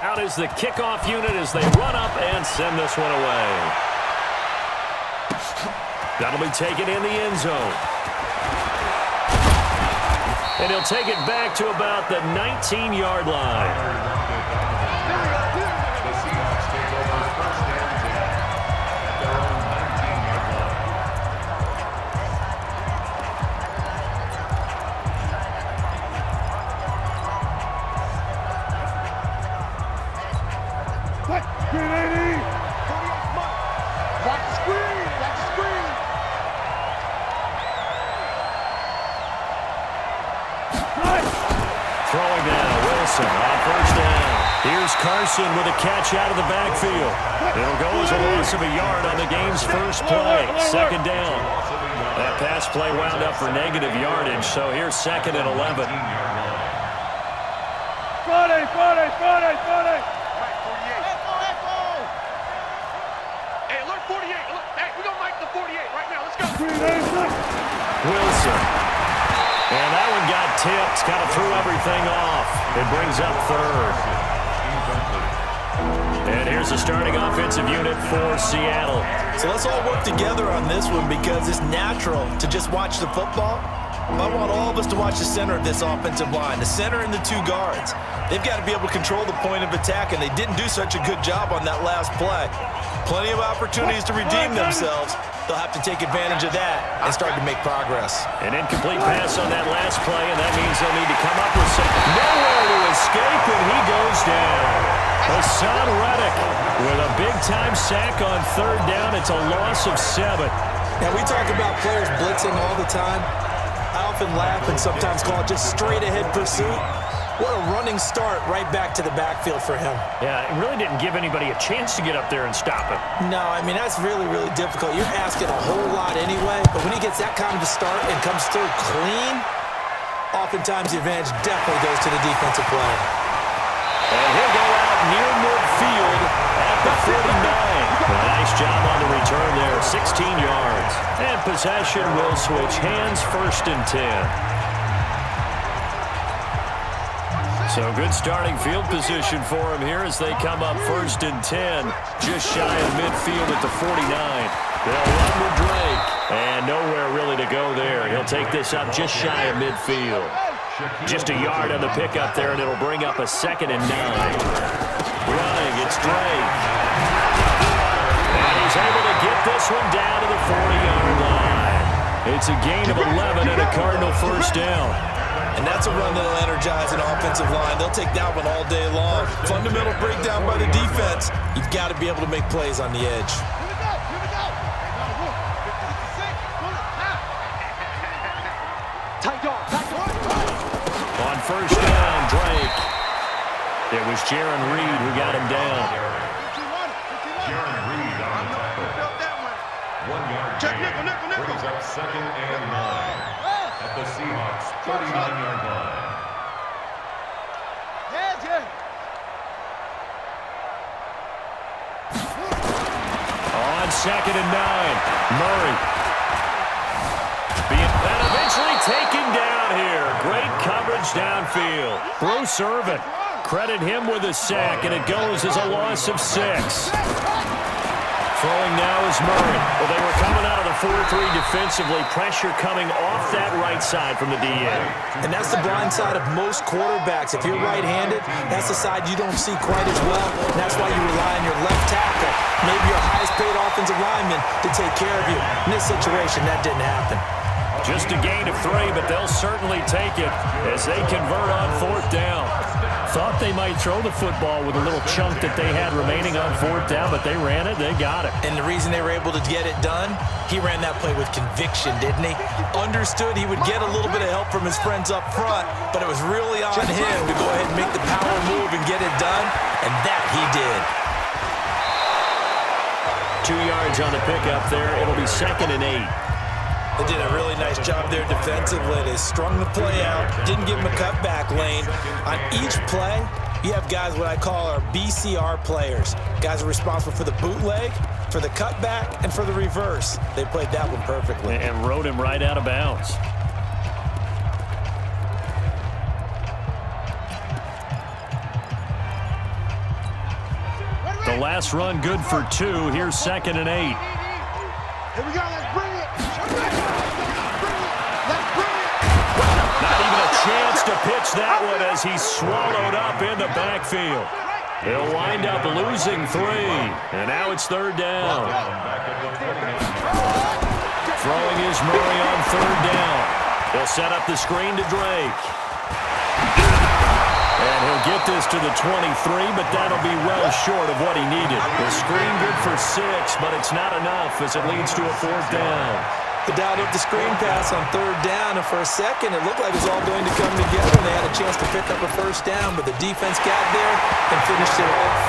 Out is the kickoff unit as they run up and send this one away. That'll be taken in the end zone. And he'll take it back to about the 19-yard line. Throwing down, Wilson on first down. Here's Carson with a catch out of the backfield. It'll go as a loss of a yard on the game's first play. Second down. That pass play wound up for negative yardage, so here's 2nd and 11. 40. Hey, alert 48. Hey, we're going to make the 48 right now. Let's go. Wilson. And that one got tipped, kind of threw everything off. It brings up 3rd. And here's the starting offensive unit for Seattle. So let's all work together on this one because it's natural to just watch the football. I want all of us to watch the center of this offensive line, the center and the 2 guards. They've got to be able to control the point of attack, and they didn't do such a good job on that last play. Plenty of opportunities to redeem themselves. They'll have to take advantage of that and start to make progress. An incomplete pass on that last play, and that means they'll need to come up with some. Nowhere to escape, and he goes down. Hassan Reddick with a big-time sack on 3rd down. It's a loss of 7. Now, we talk about players blitzing all the time. I often laugh and sometimes call it just straight-ahead pursuit. What a running start right back to the backfield for him. Yeah, it really didn't give anybody a chance to get up there and stop him. No, I mean, that's really, really difficult. You're asking a whole lot anyway, but when he gets that kind of a start and comes through clean, oftentimes the advantage definitely goes to the defensive player. And he'll go out near midfield at the 49. Nice job on the return there, 16 yards. And possession will switch hands, 1st and 10. So good starting field position for him here as they come up 1st and 10. Just shy of midfield at the 49. They'll run with Drake. And nowhere really to go there. He'll take this up just shy of midfield. Just a yard on the pickup there, and it'll bring up a 2nd and 9. Running, it's Drake. And he's able to get this one down to the 40-yard line. It's a gain of 11 and a Cardinal first down. And that's a run that'll energize an offensive line. They'll take that one all day long. Fundamental breakdown by the defense. You've got to be able to make plays on the edge. On first down, Drake. It was Jaron Reed who got him down. Jaron Reed on the tackle. 1 yard gain. Brings up 2nd and 9. At the Seahawks, 39-yard line. On 2nd and 9, Murray. And eventually taken down here. Great coverage downfield. Bruce Irvin, credit him with a sack, and it goes as a loss of 6. Throwing now is Murray. Well, they were coming out of the 4-3 defensively. Pressure coming off that right side from the DN. And that's the blind side of most quarterbacks. If you're right-handed, that's the side you don't see quite as well. And that's why you rely on your left tackle, maybe your highest-paid offensive lineman, to take care of you. In this situation, that didn't happen. Just a gain of 3, but they'll certainly take it as they convert on 4th down. Thought they might throw the football with a little chunk that they had remaining on 4th down, but they ran it, they got it. And the reason they were able to get it done, he ran that play with conviction, didn't he? Understood he would get a little bit of help from his friends up front, but it was really on him to go ahead and make the power move and get it done, and that he did. 2 yards on the pickup there. It'll be 2nd and 8. They did a really nice job there defensively. They strung the play out, didn't give him a cutback lane. On each play, you have guys what I call our BCR players. Guys are responsible for the bootleg, for the cutback, and for the reverse. They played that one perfectly. And rode him right out of bounds. last run good for 2. Here's 2nd and 8. Here we go. Let's bring it. Let's bring it. Not even a chance to pitch that one as he's swallowed up in the backfield. They'll wind up losing 3. And now it's 3rd down. Throwing is Murray on 3rd down. They'll set up the screen to Drake. And he'll get this to the 23, but that'll be well short of what he needed. The screen good for 6, but it's not enough as it leads to a 4th down. They dialed up the screen pass on 3rd down, and for a second it looked like it was all going to come together, and they had a chance to pick up a 1st down, but the defense got there and finished it off.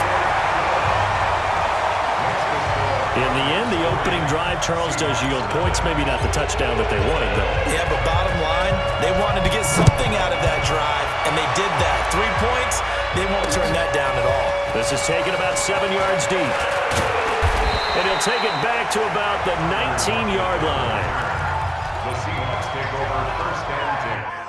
In the end, the opening drive, Charles, does yield points. Maybe not the touchdown that they wanted, though. Yeah, but bottom line, they wanted to get something out of that drive, and they did that. 3 points, they won't turn that down at all. This is taken about 7 yards deep. And he'll take it back to about the 19-yard line. The Seahawks take over 1st and 10.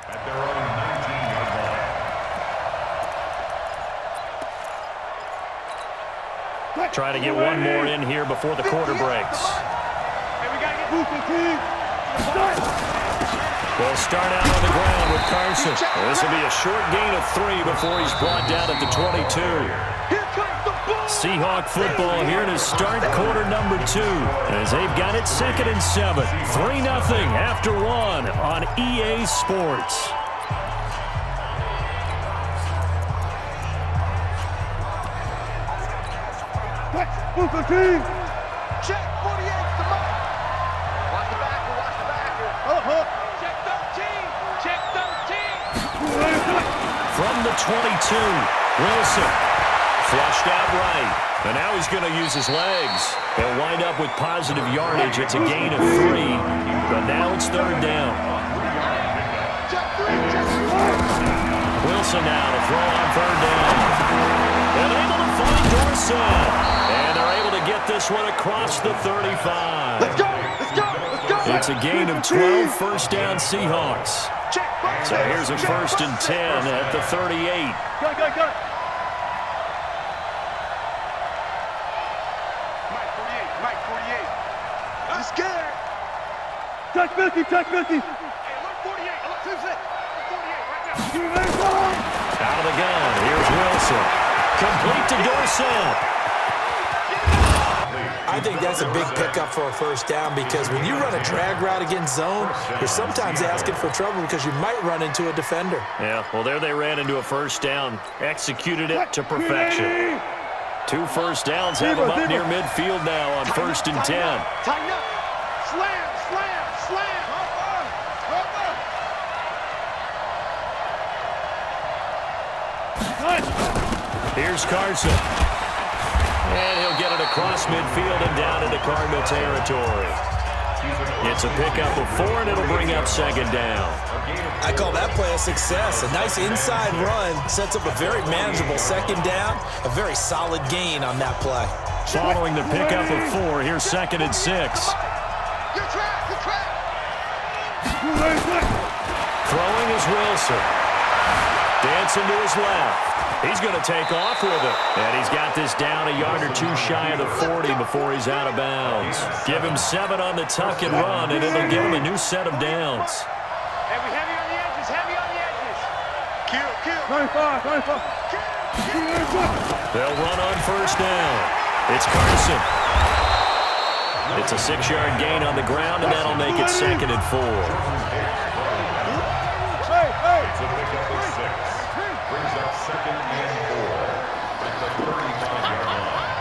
At their own 19-yard line. Try to get one more in here before the quarter breaks. Hey, we got to get boosted, team. They'll start out on the ground with Carson. This will be a short gain of 3 before he's brought down at the 22. Here comes the ball. Seahawk football here to start quarter number 2 as they've got it 2nd and 7. 3-0 after 1 on EA Sports. Booster team. Check 48 to Mike. Watch the backer, watch the backer. Check 13. Check 13. From the 22, Wilson flushed out right. And now he's going to use his legs. He'll wind up with positive yardage. It's a gain of 3. But now it's 3rd down. Wilson now to throw on 3rd down. And able to find Dorsett. And they're able to get this one across the 35. Let's go. Let's go. Let's go. It's a gain of 12, 1st down Seahawks. So here's a 1st and 10 at the 38. Go. Mike 48. I'm scared. Check 50. Hey, look 48. Look who's it. 48 right now. Out of the gun. Here's Wilson. Complete to Dorsett. I think that's a big pickup for a 1st down because when you run a drag route against zone, you're sometimes asking for trouble because you might run into a defender. Yeah, well, there they ran into a 1st down. Executed it to perfection. 2 1st downs have them up near midfield now on 1st and 10. Tighten up. Slam. Here's Carson. And he'll get it across midfield and down into Cardinal territory. It's a pickup of 4, and it'll bring up 2nd down. I call that play a success. A nice inside run sets up a very manageable 2nd down. A very solid gain on that play. Following the pickup of 4, here's 2nd and 6. Good track. Throwing is Wilson. Dancing to his left. He's going to take off with it. And he's got this down a yard or 2 shy of the 40 before he's out of bounds. Give him 7 on the tuck and run, and it'll give him a new set of downs. Hey, we heavy on the edges. Kill. 25. They'll run on 1st down. It's Carson. It's a 6-yard gain on the ground, and that'll make it 2nd and 4. It's a pickup of 6. Brings up second and 4 at the 35-yard line.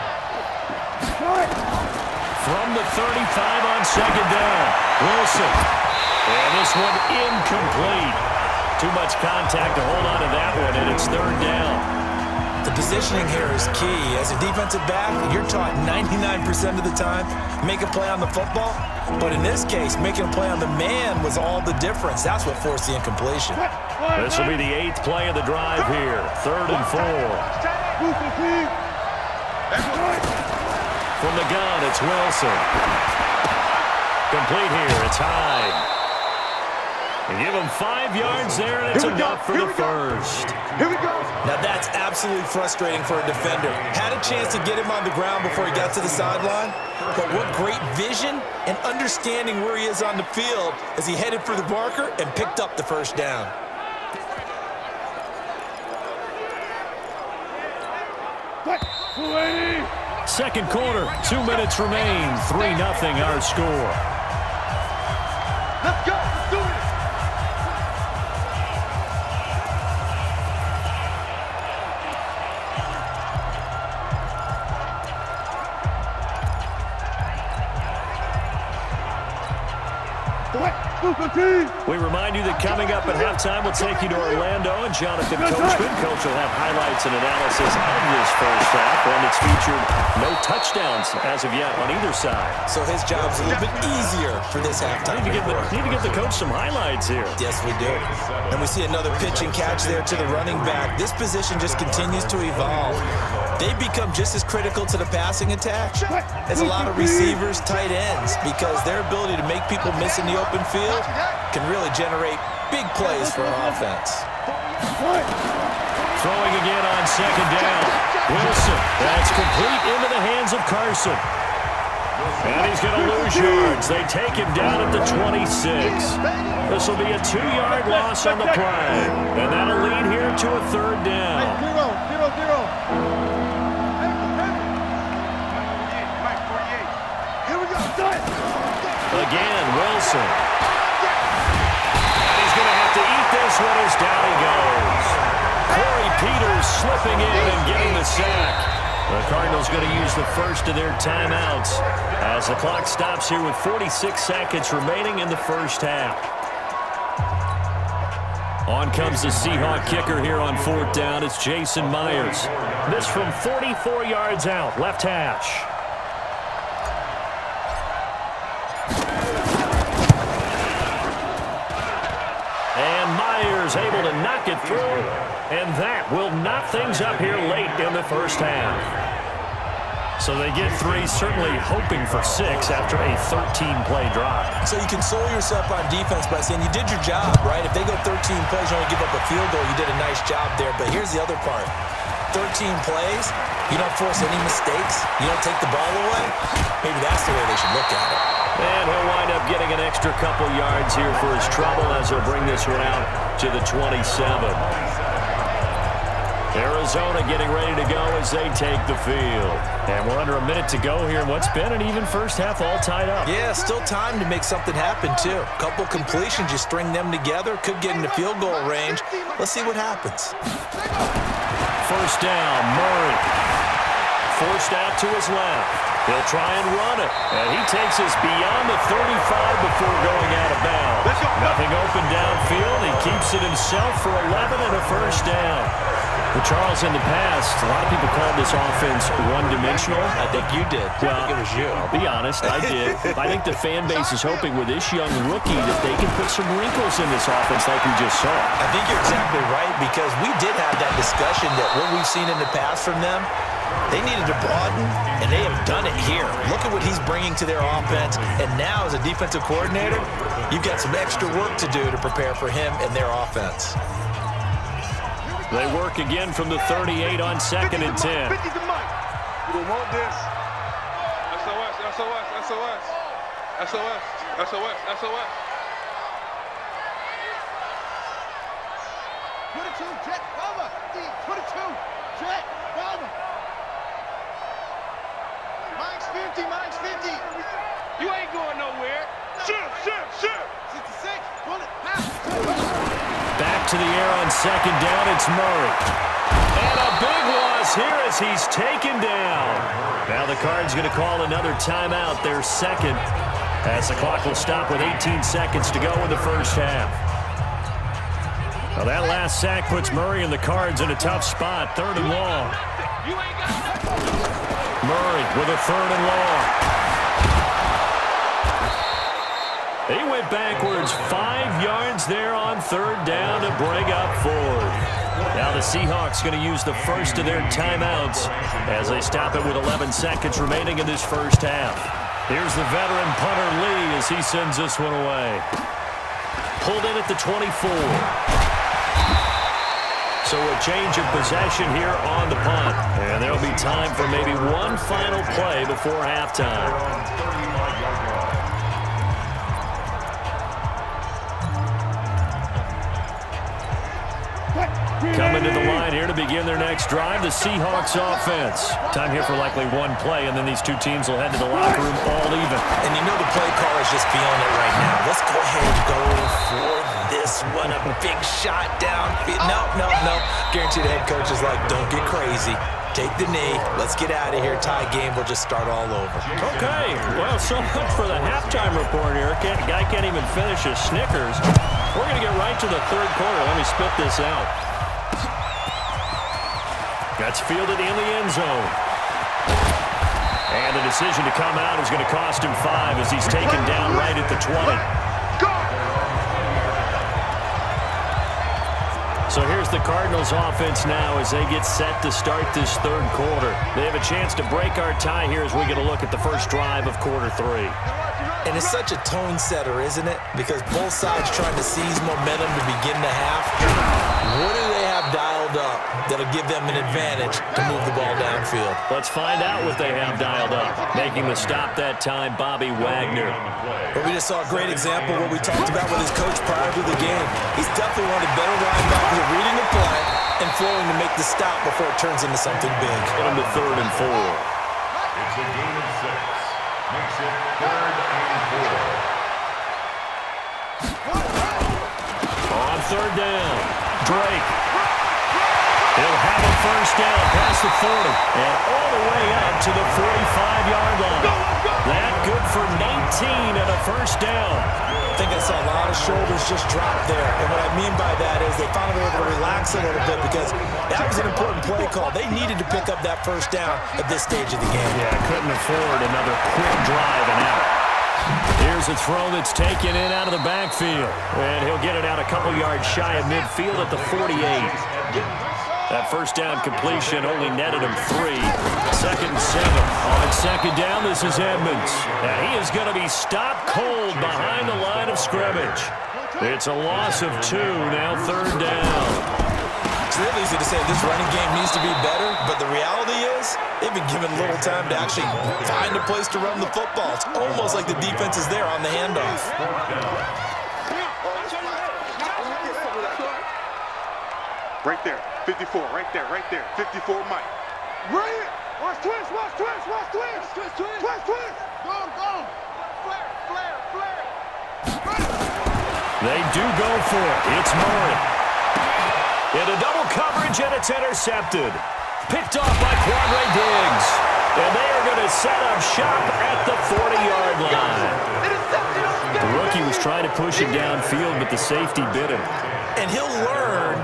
From the 35 on second down, Wilson. And this one incomplete. Too much contact to hold on to that one, and it's third down. The positioning here is key. As a defensive back, you're taught 99% of the time, make a play on the football. But in this case, making a play on the man was all the difference. That's what forced the incompletion. This will be the 8th play of the drive here. Third and 4. From the gun, it's Wilson. Complete here, it's Hyde. And give him 5 yards there, and it's enough for the first. Here we go. Now that's absolutely frustrating for a defender. Had a chance to get him on the ground before he got to the sideline, but what great vision and understanding where he is on the field as he headed for the marker and picked up the first down. Second quarter, 2 minutes remain. 3-0 our score. Let's go. Let's do it. We remind you that coming up at halftime, we'll take you to Orlando, and Jonathan Coachman. Coach will have highlights and analysis of this first half, one that's featured no touchdowns as of yet on either side. So his job's a little bit easier for this halftime. Need to give the coach some highlights here. Yes, we do. And we see another pitch and catch there to the running back. This position just continues to evolve. They become just as critical to the passing attack as a lot of receivers, tight ends, because their ability to make people miss in the open field can really generate big plays for an offense. Throwing again on second down. Wilson. That's complete into the hands of Carson. And he's going to lose yards. They take him down at the 26. This will be a 2-yard loss on the play. And that'll lead here to a third down. 0-0-0. Here we go. Again, Wilson. And he's going to have to eat this one as down he goes. Corey Peters slipping in and getting the sack. The Cardinals going to use the first of their timeouts as the clock stops here with 46 seconds remaining in the first half. On comes the Seahawk kicker here on fourth down. It's Jason Myers. This from 44 yards out, left hash. And Myers able to knock it through, and that will knock things up here late in the first half. So they get 3, certainly hoping for 6 after a 13-play drive. So you console yourself on defense by saying you did your job, right? If they go 13 plays, you only give up a field goal, you did a nice job there. But here's the other part. 13 plays, you don't force any mistakes, you don't take the ball away. Maybe that's the way they should look at it. And he'll wind up getting an extra couple yards here for his trouble as he'll bring this one out to the 27. Arizona getting ready to go as they take the field. And we're under a minute to go here in what's been an even first half, all tied up. Yeah, still time to make something happen, too. Couple completions, you string them together, could get into field goal range. Let's see what happens. First down, Murray. Forced out to his left. He'll try and run it. And he takes us beyond the 35 before going out of bounds. Nothing open downfield. He keeps it himself for 11 and a first down. Well, Charles, in the past, a lot of people called this offense one-dimensional. I think you did. Well, I think it was you. I'll be honest, I did. I think the fan base is hoping with this young rookie that they can put some wrinkles in this offense like we just saw. I think you're exactly right, because we did have that discussion that what we've seen in the past from them, they needed to broaden, and they have done it here. Look at what he's bringing to their offense, and now as a defensive coordinator, you've got some extra work to do to prepare for him and their offense. They work again from the 38 on second and 10. We don't want this. SOS, SOS, SOS. SOS, SOS, SOS. 22, jet, bomber. 22, jet, bomber. Mine's 50, mine's 50. You ain't going nowhere. Shoot. 66, bullet, pass. Back to the air on second down, it's Murray. as he's taken down. Now the Cards going to call another timeout, their second, as the clock will stop with 18 seconds to go in the first half. Well, that last sack puts Murray and the Cards in a tough spot, 3rd and long. Murray with a 3rd and long. He went backwards 5 yards there on 3rd down to bring up 4th. Now the Seahawks going to use the first of their timeouts as they stop it with 11 seconds remaining in this first half. Here's the veteran punter Lee as he sends this one away. Pulled in at the 24. So a change of possession here on the punt. And there'll be time for maybe one final play before halftime. Coming to the line here to begin their next drive, the Seahawks offense. Time here for likely one play, and then these two teams will head to the locker room all even. And you know the play caller is just feeling it right now. Let's go ahead and go for this one. A big shot down. No. Guaranteed the head coach is like, don't get crazy. Take the knee. Let's get out of here. Tie game. We'll just start all over. Okay. Well, so much for the halftime report here. Guy can't even finish his Snickers. We're going to get right to the 3rd quarter. Let me spit this out. That's fielded in the end zone. And the decision to come out is going to cost him 5 as he's taken down right at the 20. So here's the Cardinals offense now as they get set to start this 3rd quarter. They have a chance to break our tie here as we get a look at the first drive of quarter 3. And it's such a tone setter, isn't it? Because both sides trying to seize momentum to begin the half. What do they have dialed up that'll give them an advantage to move the ball downfield? Let's find out what they have dialed up. Making the stop that time, Bobby Wagner. Well, we just saw a great example of what we talked about with his coach prior to the game. He's definitely one of the better linebackers at reading the play and flowing to make the stop before it turns into something big. Get him to 3rd and 4. It's a gain of 6. Makes it 3rd and 4. On 3rd down, Drake. He'll have a first down past the 40 and all the way up to the 45-yard line. That good for 19 and a first down. I think I saw a lot of shoulders just drop there. And what I mean by that is they finally were able to relax a little bit because that was an important play call. They needed to pick up that first down at this stage of the game. Yeah, couldn't afford another quick drive and out. Here's a throw that's taken in out of the backfield. And he'll get it out a couple yards shy of midfield at the 48. That first down completion only netted him 3. 2nd and 7. On 2nd down, this is Edmonds. And he is going to be stopped cold behind the line of scrimmage. It's a loss of 2, now 3rd down. It's real easy to say this running game needs to be better, but the reality is they've been given little time to actually find a place to run the football. It's almost like the defense is there on the handoff. Right there, 54, right there, 54 Mike. Right, watch twist. Go. Flare. They do go for it. It's Murray. In a double coverage, and it's intercepted. Picked off by Quandre Diggs. And they are going to set up shop at the 40-yard line. The rookie was trying to push it downfield, but the safety bit him. And he'll learn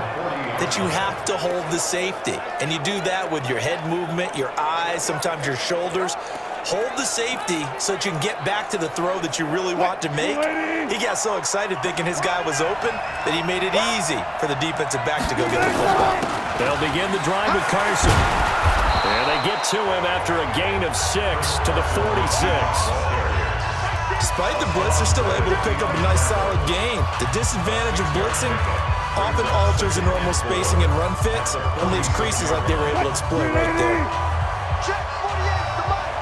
that you have to hold the safety. And you do that with your head movement, your eyes, sometimes your shoulders. Hold the safety so that you can get back to the throw that you really want to make. He got so excited thinking his guy was open that he made it easy for the defensive back to go get the football. They'll begin the drive with Carson. And they get to him after a gain of 6 to the 46. Despite the blitz, they're still able to pick up a nice solid gain. The disadvantage of blitzing often alters the normal spacing and run fits and leaves creases like they were able to exploit right there. Check 48 to Mike.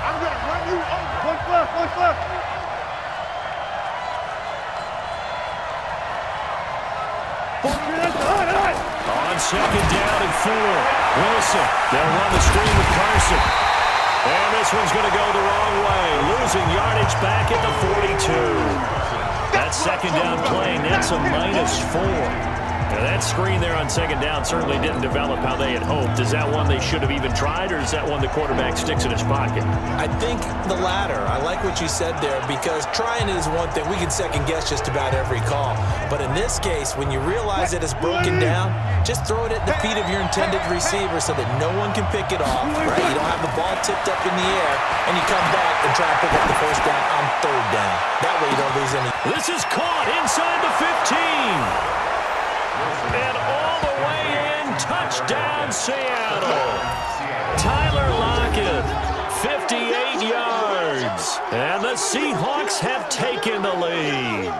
I'm going to run you over. Push left. On 2nd down and 4. Wilson, they'll run the screen with Carson. And this one's going to go the wrong way. Losing yardage back at the 42. That 2nd down play, that's a -4. Now that screen there on second down certainly didn't develop how they had hoped. Is that one they should have even tried, or is that one the quarterback sticks in his pocket? I think the latter. I like what you said there, because trying is one thing. We can second guess just about every call. But in this case, when you realize that it's broken down, just throw it at the feet of your intended receiver so that no one can pick it off, right? You don't have the ball tipped up in the air, and you come back and try to pick up the first down on third down. That way you don't lose any. This is caught inside the 15. And all the way in, touchdown Seattle. Tyler Lockett, 58 yards. And the Seahawks have taken the lead.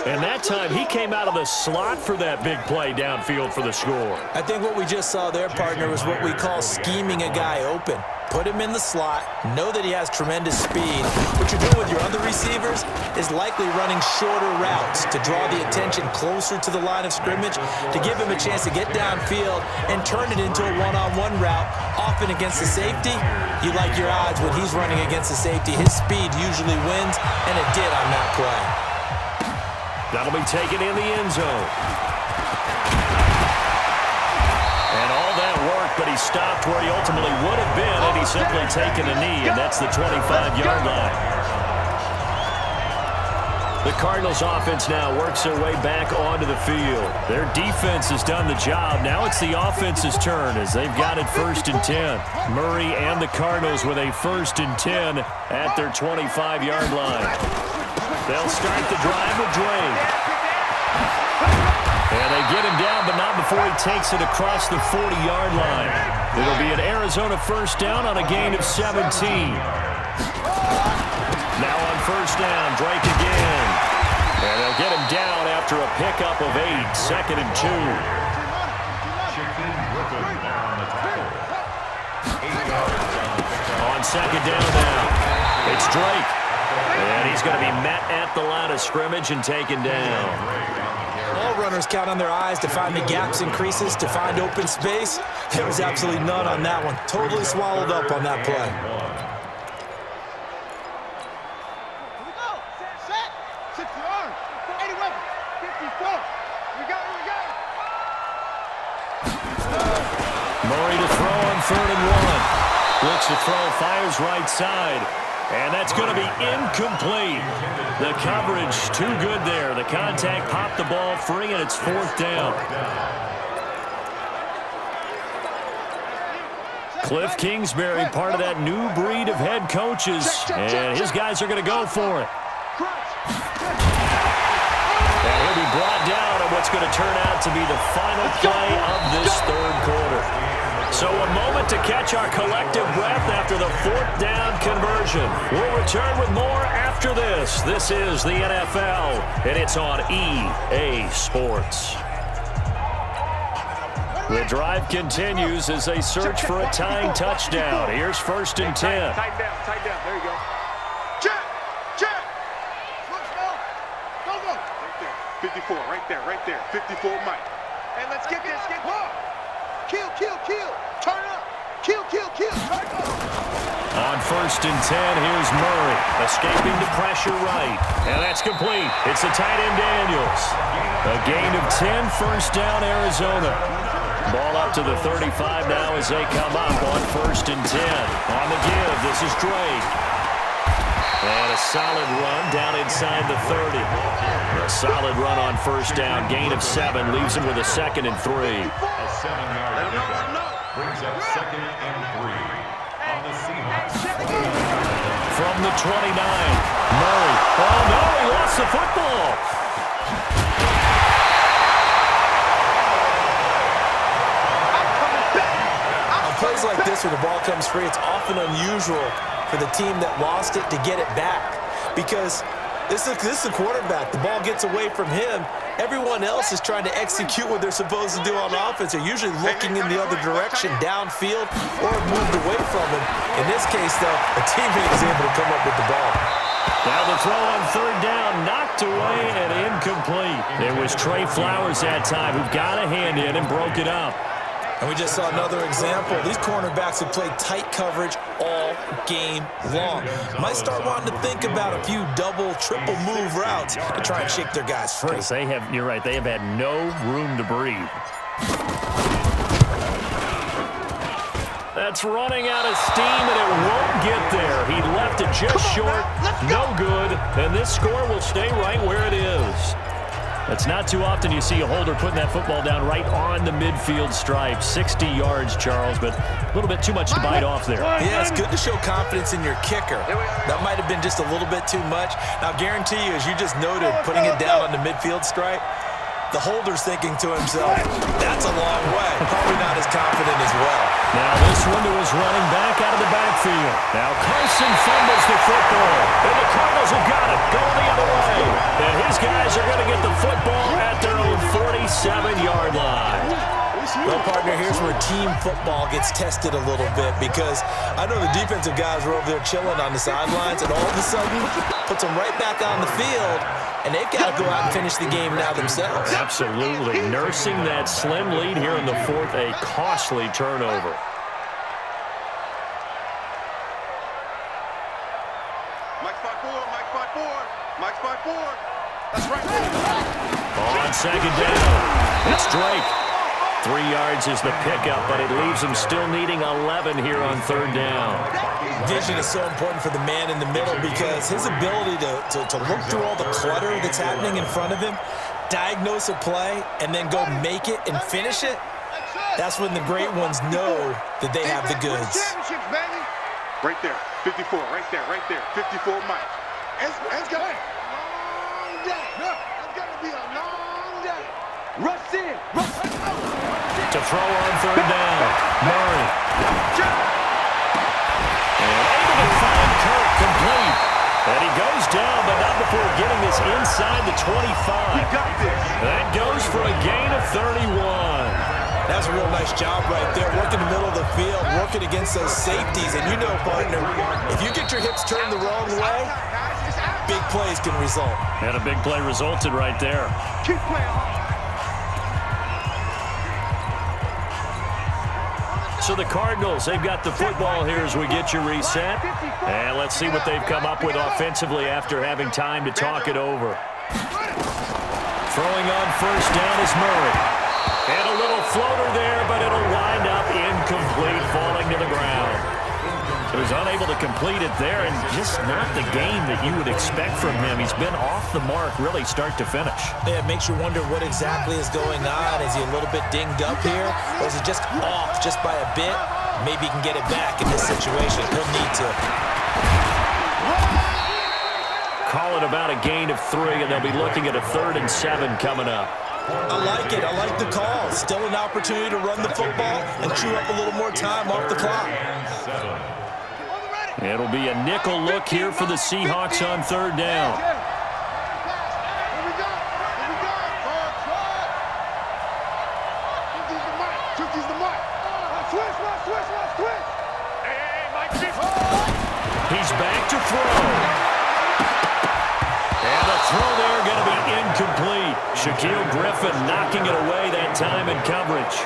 And that time, he came out of the slot for that big play downfield for the score. I think what we just saw there, partner, was what we call scheming a guy open. Put him in the slot, know that he has tremendous speed. What you're doing with your other receivers is likely running shorter routes to draw the attention closer to the line of scrimmage, to give him a chance to get downfield and turn it into a one-on-one route. Often against the safety, you like your odds when he's running against the safety. His speed usually wins, and it did on that play. That'll be taken in the end zone. And all that work, but he stopped where he ultimately would have been, and he's simply taken a knee, and that's the 25-yard line. The Cardinals offense now works their way back onto the field. Their defense has done the job. Now it's the offense's turn as they've got it 1st and 10. Murray and the Cardinals with a 1st and 10 at their 25-yard line. They'll start the drive with Drake. And they get him down, but not before he takes it across the 40-yard line. It'll be an Arizona first down on a gain of 17. Now on first down, Drake again. And they'll get him down after a pickup of 8, 2nd and 2. On second down now, it's Drake. And he's going to be met at the line of scrimmage and taken down. All runners count on their eyes to find the gaps and creases, to find open space. There was absolutely none on that one. Totally swallowed up on that play. Murray to throw on 3rd and 1. Looks to throw, fires right side. And that's going to be incomplete. The coverage too good there. The contact popped the ball free, and it's 4th down. Cliff Kingsbury, part of that new breed of head coaches. And his guys are going to go for it. And he'll be brought down on what's going to turn out to be the final play of this 3rd quarter. So a moment to catch our collective breath after the 4th down conversion. We'll return with more after this. This is the NFL, and it's on EA Sports. The drive continues as they search for a tying touchdown. Here's 1st and 10. Tighten down. There you go. Check. Go. Right there. 54, Mike. And let's get this. Kill. Turn up. Kill. Turn up. On 1st and 10, here's Murray, escaping the pressure right. And that's complete. It's the tight end Daniels. A gain of 10, first down, Arizona. Ball up to the 35 now as they come up on 1st and 10. On the give, this is Drake. And a solid run down inside the 30. A solid run on first down, gain of 7, leaves him with a 2nd and 3. A 7-yard pickup brings up 2nd and 3 on the Seahawks. From the 29, Murray. Oh no, he lost the football. On plays like this where the ball comes free, it's often unusual for the team that lost it to get it back, because this is a quarterback. The ball gets away from him. Everyone else is trying to execute what they're supposed to do on offense. They're usually looking in the other direction, downfield, or moved away from him. In this case, though, a teammate is able to come up with the ball. Now the throw on 3rd down, knocked away and incomplete. It was Trey Flowers that time who got a hand in and broke it up. And we just saw another example. These cornerbacks have played tight coverage all game long. Might start wanting to think about a few double, triple move routes to try and shake their guys free. You're right, they have had no room to breathe. That's running out of steam, and it won't get there. He left it just short. No good, and this score will stay right where it is. It's not too often you see a holder putting that football down right on the midfield stripe. 60 yards, Charles, but a little bit too much to bite off there. Yeah, it's good to show confidence in your kicker. That might have been just a little bit too much. Now, I guarantee you, as you just noted, putting it down on the midfield stripe, the holder's thinking to himself, that's a long way. Probably not as confident as well. Now this window is running back out of the backfield. Now Carson fumbles the football. And the Cardinals have got it. Going the other way. And his guys are going to get the football at their own 47-yard line. Well, partner, here's where team football gets tested a little bit because I know the defensive guys were over there chilling on the sidelines, and all of a sudden puts them right back on the field, and they've got to go out and finish the game now themselves. Absolutely. Nursing that slim lead here in the fourth, a costly turnover. Mike 5-4, Mike 5-4, Mike 5-4. That's right. On second down, it's Drake. 3 yards is the pickup, but it leaves him still needing 11 here on third down. Vision is so important for the man in the middle because his ability to look through all the clutter that's happening in front of him, diagnose a play, and then go make it and finish it, that's when the great ones know that they have the goods. Right there, 54, right there, 54 Mike. It's got a long day. It's got to be a long day. Rush in, to throw on third down. Murray. And able to find Kirk complete. And he goes down, but not before getting this inside the 25. We got this. That goes for a gain of 31. That's a real nice job right there, working the middle of the field, working against those safeties. And you know, partner, if you get your hips turned the wrong way, big plays can result. And a big play resulted right there. Keep playing. So the Cardinals, they've got the football here as we get you reset. And let's see what they've come up with offensively after having time to talk it over. Throwing on first down is Murray. And a little floater there, but it'll wind up incomplete, falling to the ground. So he's unable to complete it there, and just not the game that you would expect from him. He's been off the mark, really, start to finish. Yeah, it makes you wonder what exactly is going on. Is he a little bit dinged up here, or is he just off just by a bit? Maybe he can get it back in this situation. He'll need to. Call it about a gain of 3, and they'll be looking at a 3rd and 7 coming up. I like it. I like the call. Still an opportunity to run the football and chew up a little more time off the clock. It'll be a nickel look here for the Seahawks on third down. He's back to throw. And the throw there going to be incomplete. Shaquille Griffin knocking it away that time in coverage.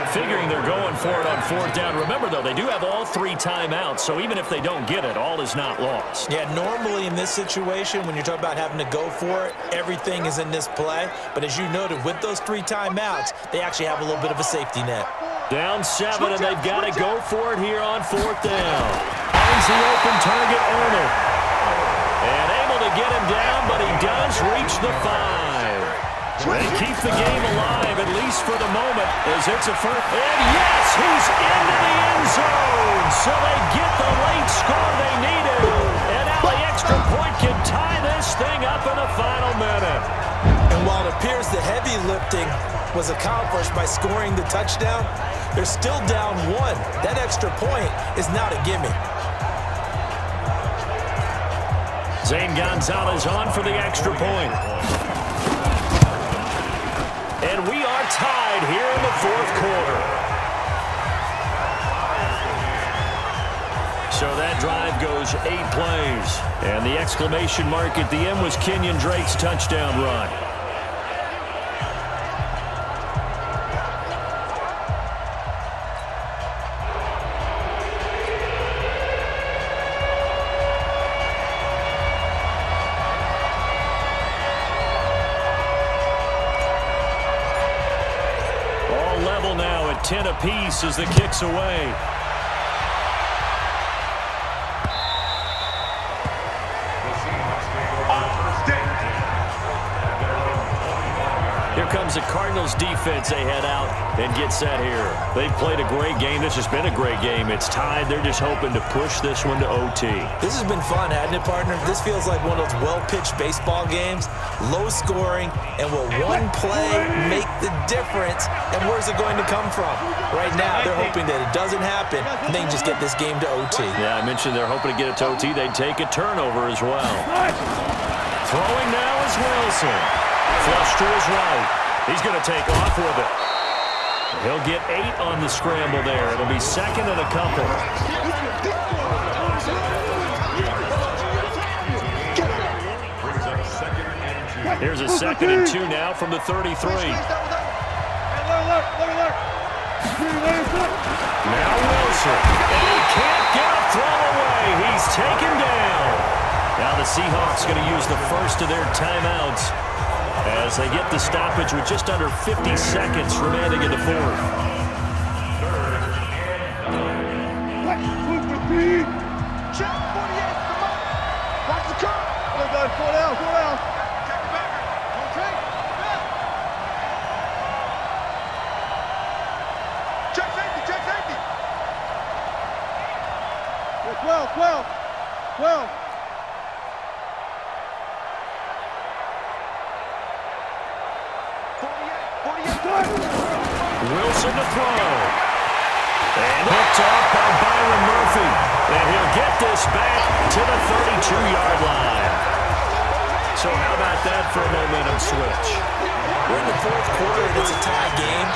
Figuring they're going for it on fourth down. Remember, though, they do have all 3 timeouts, so even if they don't get it, all is not lost. Yeah, normally in this situation, when you're talking about having to go for it, everything is in this play. But as you noted, with those 3 timeouts, they actually have a little bit of a safety net. Down 7, and they've got to go for it here on fourth down. Finds the open target, Arnold. And able to get him down, but he does reach the 5. They keep the game alive, at least for the moment, as it's a first. And yes, he's into the end zone. So they get the late score they needed. And now the extra point can tie this thing up in the final minute. And while it appears the heavy lifting was accomplished by scoring the touchdown, they're still down 1. That extra point is not a gimme. Zane Gonzalez on for the extra point. And we are tied here in the fourth quarter. So that drive goes 8 plays. And the exclamation mark at the end was Kenyon Drake's touchdown run. up 10 apiece as the kick's away. Here comes the Cardinals defense. They head out and get set here. They've played a great game. This has been a great game. It's tied. They're just hoping to push this one to OT. This has been fun, hasn't it, partner? This feels like one of those well-pitched baseball games. Low scoring, and will one play make the difference? And where's it going to come from? Right now, they're hoping that it doesn't happen, and they can just get this game to OT. Yeah, I mentioned they're hoping to get it to OT. They'd take a turnover as well. Throwing now is Wilson. Flush to his right. He's going to take off with it. He'll get 8 on the scramble there. It'll be second and a couple. Here's a 2nd and 2 now from the 33. Now Wilson. And he can't get a throw away. He's taken down. Now the Seahawks going to use the first of their timeouts as they get the stoppage with just under 50 seconds remaining in the fourth. Check 48, come on. Watch the cut. Four down. Check the back. Okay. Check safety. 12. Wilson to throw. And hooked off by Byron Murphy. And he'll get this back to the 32-yard line. So how about that for a momentum switch? We're in the fourth quarter, and it's a tie game.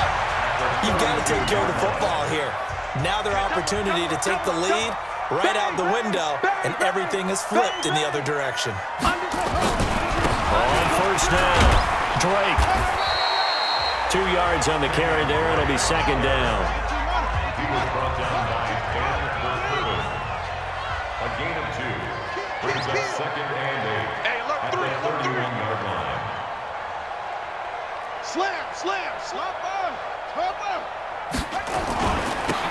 You've got to take care of the football here. Now their opportunity to take the lead right out the window, and everything is flipped in the other direction. On first down, Drake. 2 yards on the carry there. It'll be second down. He was brought down by Ben Burkett. A gain of 2. Brings up 2nd and 8 at the 31-yard line. Slam.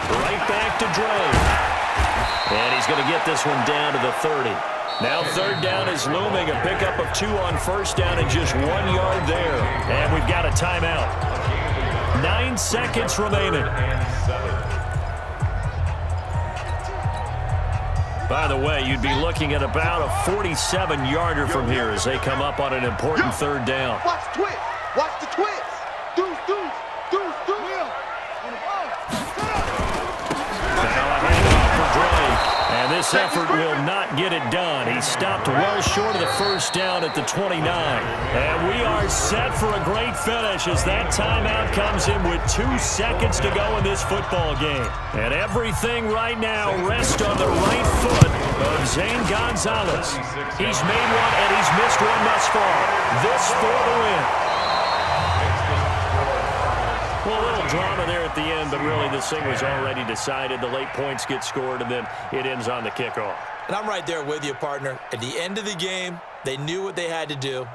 Right back to Drake. And he's going to get this one down to the 30. Now third down is looming. A pickup of 2 on first down and just 1 yard there. And we've got a timeout. 9 seconds remaining. By the way, you'd be looking at about a 47-yarder from here as they come up on an important third down. Watch the twist. Deuce. Now a handoff for Drake. And this effort will not get it done. He stopped well short of the first down at the 29. And we are set for a great finish as that timeout comes in with 2 seconds to go in this football game. And everything right now rests on the right foot of Zane Gonzalez. He's made one and he's missed one thus far. This for the win. Well, a little drama there at the end, but really this thing was already decided. The late points get scored, and then it ends on the kickoff. And I'm right there with you, partner. At the end of the game, they knew what they had to do.